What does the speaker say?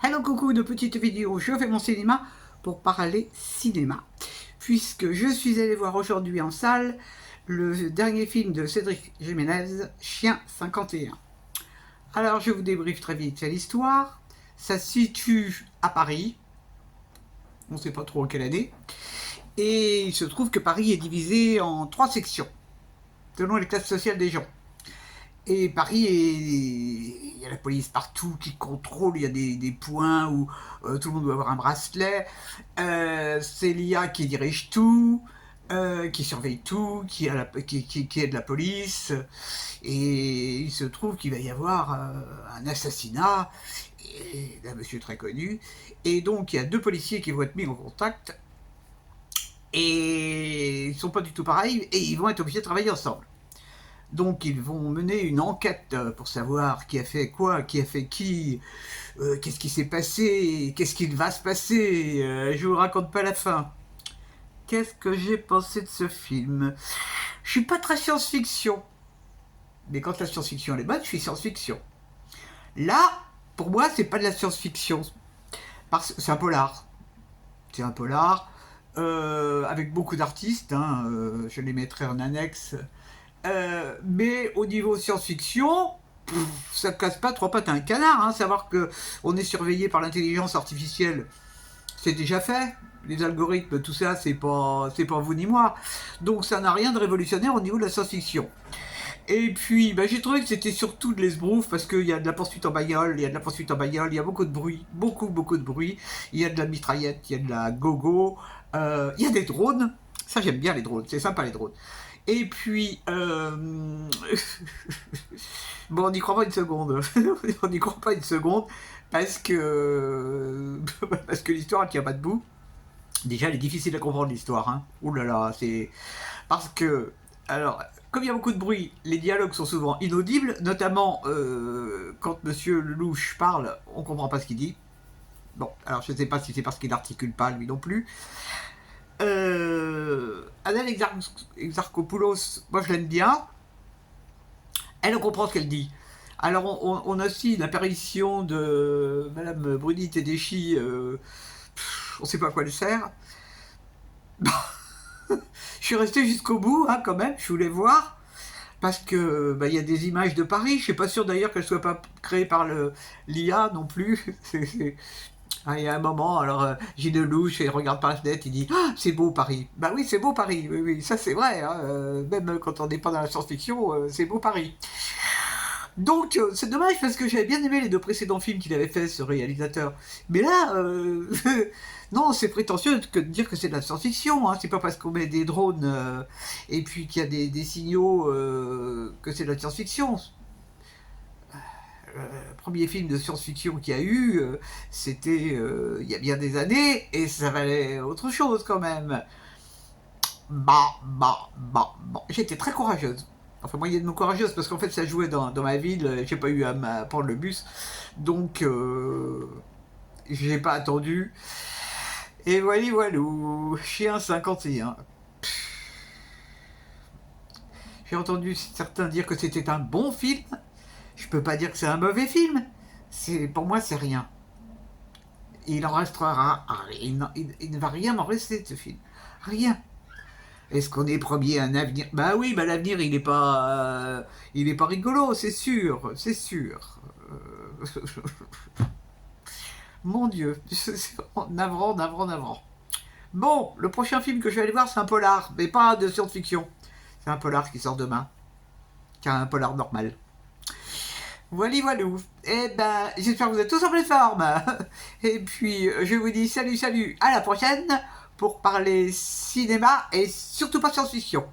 Hello coucou, de petite vidéo, je fais mon cinéma pour parler cinéma. Puisque je suis allée voir aujourd'hui en salle le dernier film de Cédric Jiménez, Chien 51. Alors je vous débriefe très vite l'histoire. Ça se situe à Paris, on ne sait pas trop en quelle année, et il se trouve que Paris est divisé en 3 sections, selon les classes sociales des gens. Et Paris, il y a la police partout qui contrôle, il y a des points où tout le monde doit avoir un bracelet. C'est l'IA qui dirige tout, qui surveille tout, qui aide la police. Et il se trouve qu'il va y avoir un assassinat d'un monsieur très connu. Et donc il y a 2 policiers qui vont être mis en contact. Et ils ne sont pas du tout pareils et ils vont être obligés de travailler ensemble. Donc ils vont mener une enquête pour savoir qui a fait quoi, qui a fait qui, qu'est-ce qui s'est passé, qu'est-ce qu'il va se passer. Je vous raconte pas la fin. Qu'est-ce que j'ai pensé de ce film? Je suis pas très science-fiction. Mais quand la science-fiction est bonne, je suis science-fiction. Là, pour moi, c'est pas de la science-fiction. C'est un polar. C'est un polar avec beaucoup d'artistes. Je les mettrai en annexe. Mais au niveau science-fiction, ça casse pas 3 pattes à un canard. Savoir qu'on est surveillé par l'intelligence artificielle, c'est déjà fait. Les algorithmes, tout ça, c'est pas vous ni moi. Donc ça n'a rien de révolutionnaire au niveau de la science-fiction. Et puis, j'ai trouvé que c'était surtout de l'esbrouf parce qu'il y a de la poursuite en bagnole, il y a beaucoup de bruit, beaucoup de bruit. Il y a de la mitraillette, il y a de la gogo, il y a des drones. Ça, j'aime bien les drones, c'est sympa les drones. Et puis, bon, on n'y croit pas une seconde. On n'y croit pas une seconde parce que l'histoire, elle tient pas debout. Déjà, elle est difficile à comprendre, l'histoire. Ouh là là, c'est... Parce que, alors, comme il y a beaucoup de bruit, les dialogues sont souvent inaudibles, notamment quand Monsieur Lelouch parle, on comprend pas ce qu'il dit. Bon, alors je sais pas si c'est parce qu'il n'articule pas, lui non plus. Adèle Exarchopoulos, moi je l'aime bien. Elle comprend ce qu'elle dit. Alors on a aussi l'apparition de Madame Bruni Tedeschi, on sait pas à quoi elle sert. Je suis resté jusqu'au bout, quand même, je voulais voir. Parce que y a des images de Paris, je suis pas sûr d'ailleurs qu'elles soient pas créées par l'IA non plus. Il y a un moment, alors Gilles Lelouch, il regarde par la fenêtre, il dit « c'est beau Paris ». Bah oui, c'est beau Paris, oui, ça c'est vrai, même quand on n'est pas dans la science-fiction, c'est beau Paris. Donc c'est dommage parce que j'avais bien aimé les 2 précédents films qu'il avait fait, ce réalisateur. Mais là, non, c'est prétentieux de dire que c'est de la science-fiction. C'est pas parce qu'on met des drones et puis qu'il y a des signaux que c'est de la science-fiction. Le premier film de science-fiction qu'il y a eu, c'était il y a bien des années, et ça valait autre chose quand même. J'étais très courageuse. Enfin, moyennement courageuse, parce qu'en fait, ça jouait dans ma ville, j'ai pas eu à prendre le bus, donc j'ai pas attendu. Et voilà, Chien 51. J'ai entendu certains dire que c'était un bon film. Je peux pas dire que c'est un mauvais film. Pour moi, c'est rien. Il en restera rien. Il ne va rien en rester de ce film. Rien. Est-ce qu'on est promis à un avenir? Bah oui, l'avenir, il est pas rigolo, c'est sûr, c'est sûr. Mon Dieu, navrant. Bon, le prochain film que je vais aller voir, c'est un polar, mais pas de science-fiction. C'est un polar qui sort demain, qui est un polar normal. Voilà. Eh ben, j'espère que vous êtes tous en pleine forme. Et puis, je vous dis salut, à la prochaine pour parler cinéma et surtout pas science-fiction.